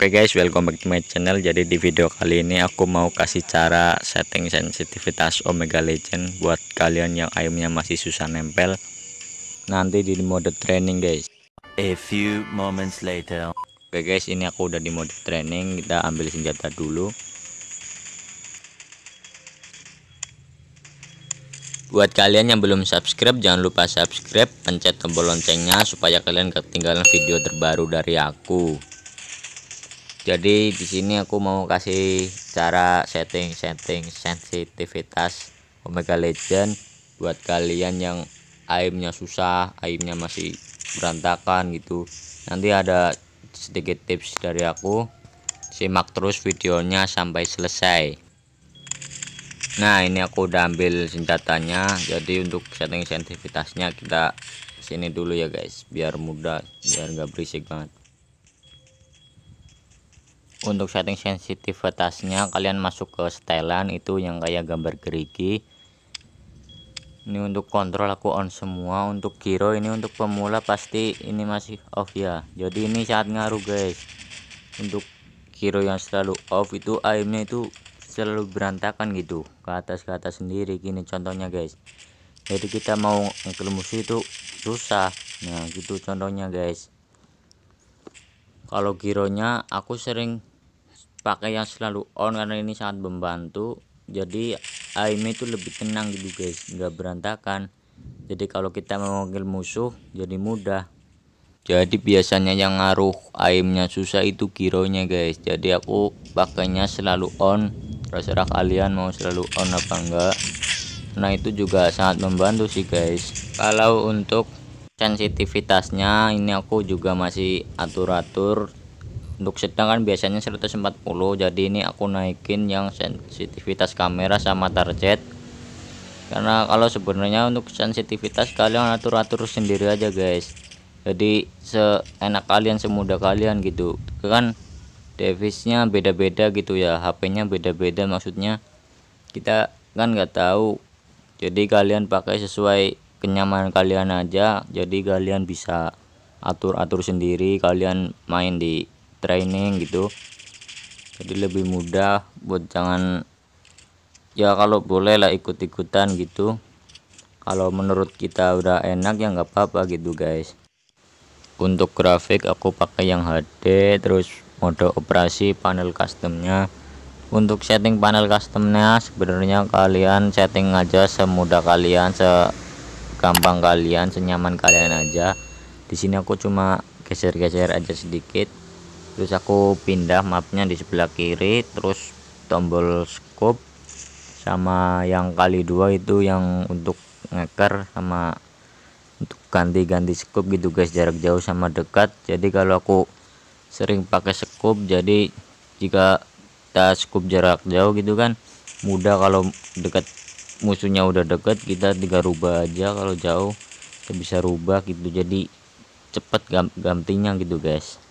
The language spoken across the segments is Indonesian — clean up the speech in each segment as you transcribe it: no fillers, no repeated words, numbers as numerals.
Oke guys, welcome back to my channel. Jadi di video kali ini aku mau kasih cara setting sensitivitas Omega Legend buat kalian yang aimnya masih susah nempel nanti di mode training guys. A few moments later. Oke guys, ini aku udah di mode training. Kita ambil senjata dulu. Buat kalian yang belum subscribe, jangan lupa subscribe, pencet tombol loncengnya supaya kalian gak ketinggalan video terbaru dari aku. Jadi di sini aku mau kasih cara setting sensitivitas Omega Legend buat kalian yang aimnya susah, aimnya masih berantakan gitu. Nanti ada sedikit tips dari aku. Simak terus videonya sampai selesai. Nah, ini aku udah ambil senjatanya. Jadi untuk setting sensitivitasnya kita sini dulu ya guys, biar mudah, biar nggak berisik banget. Untuk setting sensitivitasnya kalian masuk ke setelan itu yang kayak gambar gerigi. Ini untuk kontrol aku on semua. Untuk gyro ini untuk pemula pasti ini masih off ya. Jadi ini sangat ngaruh guys. Untuk gyro yang selalu off itu aimnya itu selalu berantakan gitu, ke atas sendiri gini contohnya guys. Jadi kita mau ngekill musuh itu susah. Nah gitu contohnya guys. Kalau gyronya aku sering pakai yang selalu on karena ini sangat membantu. Jadi aimnya itu lebih tenang gitu guys, nggak berantakan. Jadi kalau kita mau ngekill musuh jadi mudah. Jadi biasanya yang ngaruh aimnya susah itu gyronya guys. Jadi aku pakainya selalu on. Terserah kalian mau selalu on apa enggak. Nah itu juga sangat membantu sih guys. Kalau untuk sensitivitasnya ini aku juga masih atur-atur. Untuk sedang kan biasanya 140, jadi ini aku naikin yang sensitivitas kamera sama target. Karena kalau sebenarnya untuk sensitivitas kalian atur-atur sendiri aja guys. Jadi seenak kalian, semudah kalian gitu. Kan device-nya beda-beda gitu ya, HP-nya beda-beda, maksudnya kita kan nggak tahu. Jadi kalian pakai sesuai kenyamanan kalian aja. Jadi kalian bisa atur-atur sendiri, kalian main di training gitu. Jadi lebih mudah buat jangan ya, kalau boleh lah ikut-ikutan gitu. Kalau menurut kita udah enak ya nggak apa-apa gitu guys. Untuk grafik aku pakai yang HD, terus mode operasi panel customnya. Untuk setting panel customnya sebenarnya kalian setting aja semudah kalian, segampang kalian, senyaman kalian aja. Di sini aku cuma geser-geser aja sedikit. Terus aku pindah mapnya di sebelah kiri, terus tombol scope sama yang kali dua itu yang untuk ngeker sama untuk ganti-ganti scope gitu guys, jarak jauh sama dekat. Jadi kalau aku sering pakai scope, jadi jika kita scope jarak jauh gitu kan mudah. Kalau dekat musuhnya udah dekat kita tinggal rubah aja, kalau jauh kita bisa rubah gitu, jadi cepet gantinya gitu guys.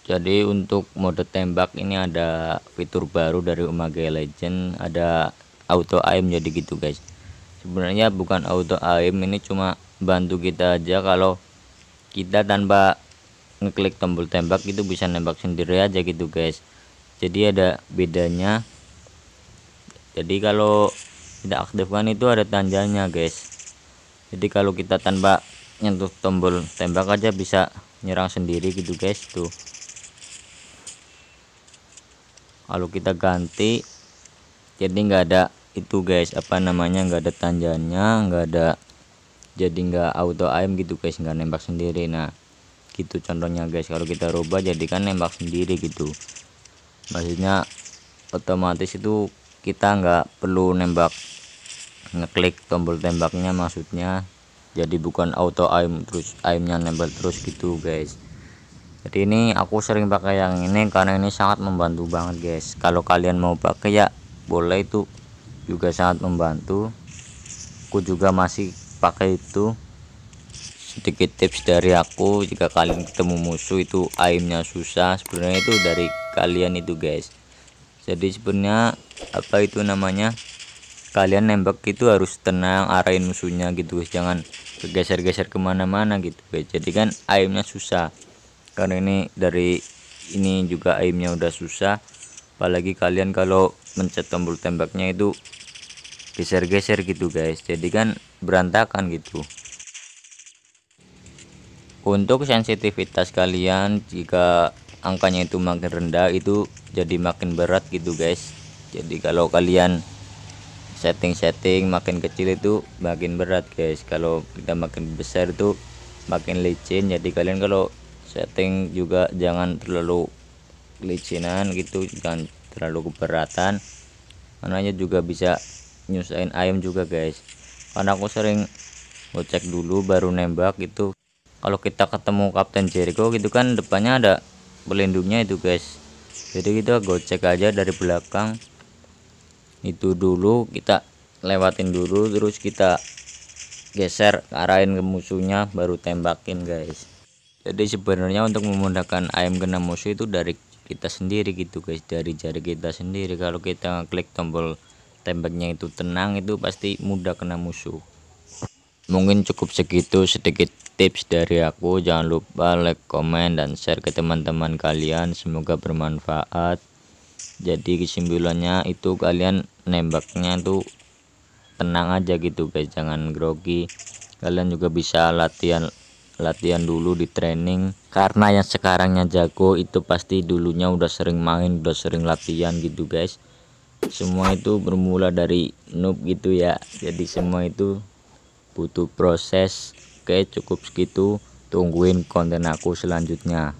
Jadi untuk mode tembak ini ada fitur baru dari Omega Legend, ada auto aim. Jadi gitu guys, sebenarnya bukan auto aim, ini cuma bantu kita aja. Kalau kita tanpa ngeklik tombol tembak itu bisa nembak sendiri aja gitu guys. Jadi ada bedanya. Jadi kalau tidak aktifkan itu ada tandanya guys. Jadi kalau kita tanpa nyentuh tombol tembak aja bisa nyerang sendiri gitu guys tuh. Kalau kita ganti jadi nggak ada itu guys, apa namanya, nggak ada tanjanya, nggak ada, jadi nggak auto aim gitu guys, nggak nembak sendiri. Nah gitu contohnya guys. Kalau kita rubah jadi kan nembak sendiri gitu, maksudnya otomatis itu kita nggak perlu nembak, ngeklik tombol tembaknya maksudnya. Jadi bukan auto aim terus aimnya nembak terus gitu guys. Jadi ini aku sering pakai yang ini karena ini sangat membantu banget guys. Kalau kalian mau pakai ya boleh, itu juga sangat membantu. Aku juga masih pakai itu. Sedikit tips dari aku, jika kalian ketemu musuh itu aimnya susah, sebenarnya itu dari kalian itu guys. Jadi sebenarnya apa itu namanya, kalian nembak itu harus tenang, arahin musuhnya gitu guys, jangan geser-geser kemana-mana gitu guys. Jadi kan aimnya susah. karena ini dari ini juga aimnya udah susah, apalagi kalian kalau mencet tombol tembaknya itu geser-geser gitu guys, jadi kan berantakan gitu. Untuk sensitivitas kalian, jika angkanya itu makin rendah itu jadi makin berat gitu guys. Jadi kalau kalian setting makin kecil itu makin berat guys, kalau kita makin besar itu makin licin. Jadi kalian kalau setting juga jangan terlalu licinan gitu, jangan terlalu keberatan, karena juga bisa nyusahin ayam juga guys. Karena aku sering ngecek dulu baru nembak gitu, kalau kita ketemu Kapten Jericho gitu kan depannya ada pelindungnya itu guys, jadi kita gocek aja dari belakang itu dulu, kita lewatin dulu terus kita geser arahin ke musuhnya baru tembakin guys. Jadi sebenarnya untuk memudahkan ayam kena musuh itu dari kita sendiri gitu guys, dari jari kita sendiri. Kalau kita klik tombol tembaknya itu tenang, itu pasti mudah kena musuh. Mungkin cukup segitu sedikit tips dari aku. Jangan lupa like, komen, dan share ke teman-teman kalian, semoga bermanfaat. Jadi kesimpulannya itu kalian nembaknya tuh tenang aja gitu guys, jangan grogi. Kalian juga bisa latihan dulu di training, karena yang sekarangnya jago itu pasti dulunya udah sering main, udah sering latihan gitu guys. Semua itu bermula dari noob gitu ya, jadi semua itu butuh proses. Oke, cukup segitu, tungguin konten aku selanjutnya.